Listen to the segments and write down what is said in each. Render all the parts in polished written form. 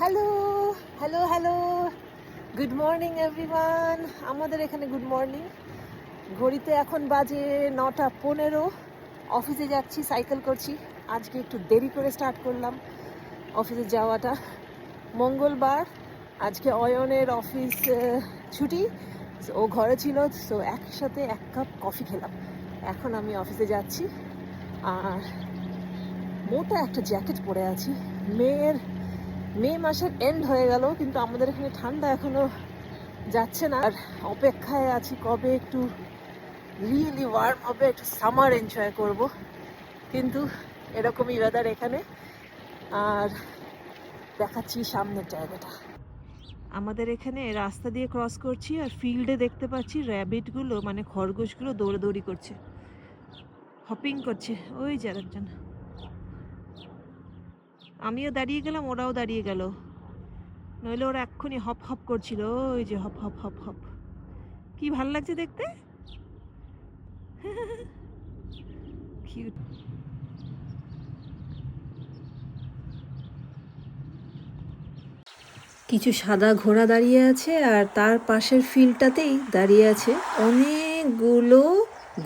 Hello hello hello, good morning everyone. আমাদের এখানে good morning. ঘড়িতে এখন বাজে 9:15। অফিসে যাচ্ছি, সাইকেল করছি। আজকে একটু দেরি করে স্টার্ট করলাম অফিসে যাওয়াটা। মঙ্গলবার, আজকে অয়নের অফিস ছুটি। ও ঘরে ছিল, সো একসাথে 1 কাপ কফি খেলাম। এখন আমি অফিসে যাচ্ছি আর মোটা একটা জ্যাকেট পরে আছি। মে মাসের এন্ড হয়ে গেল, কিন্তু আমাদের এখানে ঠান্ডা এখনো যাচ্ছে না। আর অপেক্ষায় আছি কবে একটু রিয়েলি ওয়ার্ম হবে, একটু সামার এনজয় করব। কিন্তু এরকমই ওয়েদার এখানে। আর দেখাচ্ছি সামনের জায়গাটা। আমাদের এখানে রাস্তা দিয়ে ক্রস করছি আর ফিল্ডে দেখতে পাচ্ছি র্যাবিটগুলো, মানে খরগোশগুলো দৌড়াদৌড়ি করছে, হপিং করছে। ওই যে একজন, আমিও দাঁড়িয়ে গেলাম, ওরাও দাঁড়িয়ে গেল, নইলে ওরা এক্ষুনি হপ হপ করছিল। ওই যে হপ হপ হপ হপ, কি ভাল লাগছে দেখতে। কিউট। কিছু সাদা ঘোড়া দাঁড়িয়ে আছে আর তার পাশের ফিল্ডটাতেই দাঁড়িয়ে আছে অনেকগুলো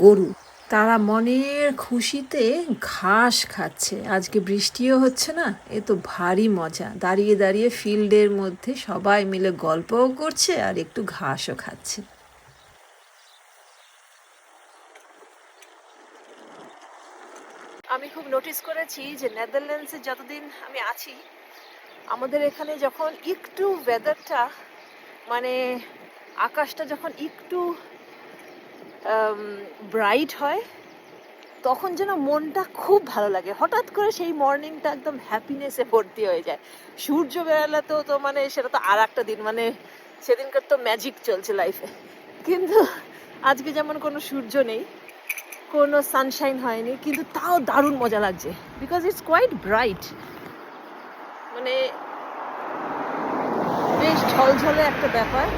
গরু। তারা মনের খুশিতে ঘাস খাচ্ছে। আজকে বৃষ্টিও হচ্ছে না, এ তো ভারী মজা। দাঁড়িয়ে দাঁড়িয়ে ফিল্ডের মধ্যে সবাই মিলে গল্পও করছে আর একটু ঘাসও খাচ্ছে। আমি খুব নোটিস করেছি যে নেদারল্যান্ডসে যতদিন আমি আছি, আমাদের এখানে যখন একটু ওয়েদারটা, মানে আকাশটা যখন একটু ব্রাইট হয়, তখন যেন মনটা খুব ভালো লাগে। হঠাৎ করে সেই মর্নিংটা একদম হ্যাপিনেসে ভর্তি হয়ে যায়। সূর্য বেরোলে তো মানে সেটা তো আর একটা দিন, মানে সেদিনকার তো ম্যাজিক চলছে লাইফে। কিন্তু আজকে যেমন কোনো সূর্য নেই, কোনো সানশাইন হয়নি, কিন্তু তাও দারুণ মজা লাগছে, বিকজ ইটস কোয়াইট ব্রাইট। মানে বেশ ঝলঝলে একটা ব্যাপার।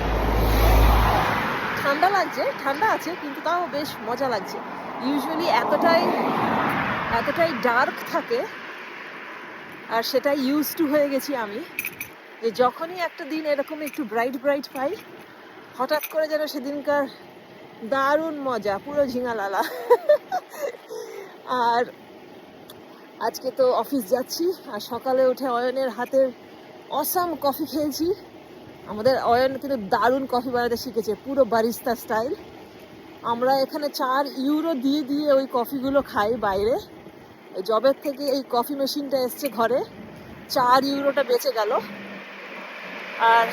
ঠান্ডা লাগছে, ঠান্ডা আছে, কিন্তু তাও বেশ মজা লাগছে। ইউজুয়ালি এতটাই ডার্ক থাকে, আর সেটাই ইউজ টু হয়ে গেছি আমি, যে যখনই একটা দিন এরকম একটু ব্রাইট ব্রাইট পাই, হঠাৎ করে যেন সেদিনকার দারুণ মজা, পুরো ঝিঙালালা। আর আজকে তো অফিস যাচ্ছি, আর সকালে উঠে অয়নের হাতের অসাম কফি খেয়েছি। আমাদের অয়ন কিন্তু দারুণ কফি বানাতে শিখেছে, পুরো বারিস্তা স্টাইল। আমরা এখানে 4 ইউরো দিয়ে দিয়ে ওই কফিগুলো খাই বাইরে। জবের থেকে এই কফি মেশিনটা এসছে ঘরে, 4 ইউরোটা বেঁচে গেল, আর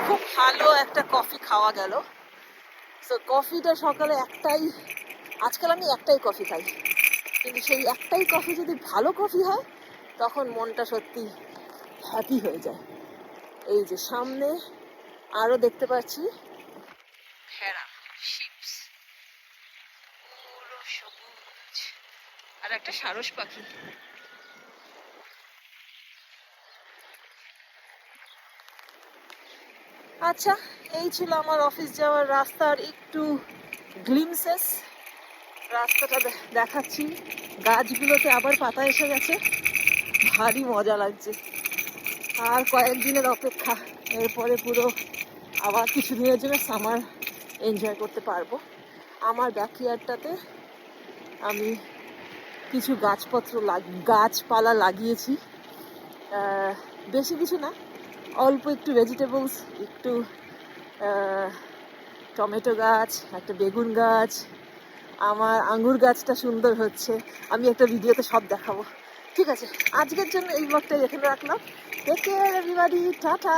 খুব ভালো একটা কফি খাওয়া গেল। সো কফিটা সকালে আজকাল আমি একটাই কফি খাই, কিন্তু সেই একটাই কফি যদি ভালো কফি হয়, তখন মনটা সত্যি হ্যাপি হয়ে যায়। এই যে সামনে আরো দেখতে পাচ্ছি ভেড়া, শিপস, পুরো সবুজ, আর একটা সারস পাখি। আচ্ছা, এই ছিল আমার অফিস যাওয়ার রাস্তার একটু গ্লিমসেস। রাস্তাটা দেখাচ্ছি, গাছগুলোতে আবার পাতা এসে গেছে, ভারী মজা লাগছে। আর কয়েকদিনের অপেক্ষা, এরপরে পুরো আবার কিছু দিনের জন্য সামার এনজয় করতে পারবো। আমার ব্যাকইয়ার্ডটাতে আমি কিছু গাছপালা লাগিয়েছি, বেশি কিছু না, অল্প একটু ভেজিটেবলস, একটু টমেটো গাছ, একটা বেগুন গাছ, আমার আঙ্গুর গাছটা সুন্দর হচ্ছে। আমি একটা ভিডিওতে সব দেখাবো। ঠিক আছে, আজকের জন্য এই ব্লগটা এখানে রাখলাম। Take care everybody, tata.